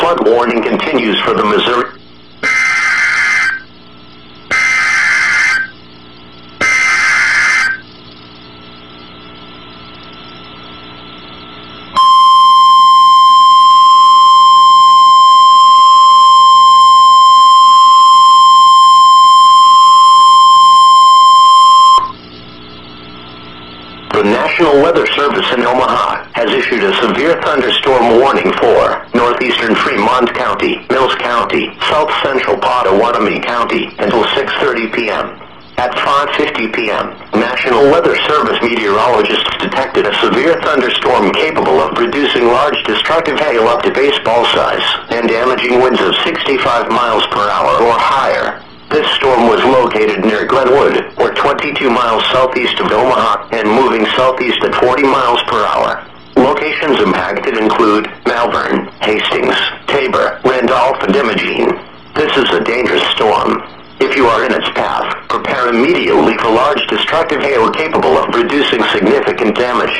flood warning continues for the Missouri. The National Weather Service in Omaha has issued a severe thunderstorm warning for northeastern Fremont County, Mills County, south central Pottawatomie County until 6:30 p.m. At 5:50 p.m., National Weather Service meteorologists detected a severe thunderstorm capable of producing large destructive hail up to baseball size and damaging winds of 65 miles per hour or higher. This storm was located near Glenwood, or 22 miles southeast of Omaha, and moving southeast at 40 miles per hour. Locations impacted include Malvern, Hastings, Tabor, Randolph, and Imogene. This is a dangerous storm. If you are in its path, prepare immediately for large destructive hail capable of producing significant damage.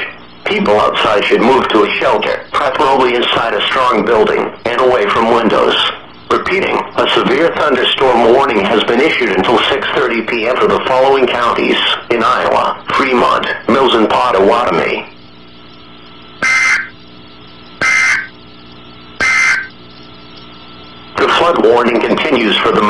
People outside should move to a shelter, preferably inside a strong building, and away from windows. Repeating, a severe thunderstorm warning has been issued until 6:30 p.m. for the following counties in Iowa: Fremont, Mills, and Pottawatomie. The flood warning continues for the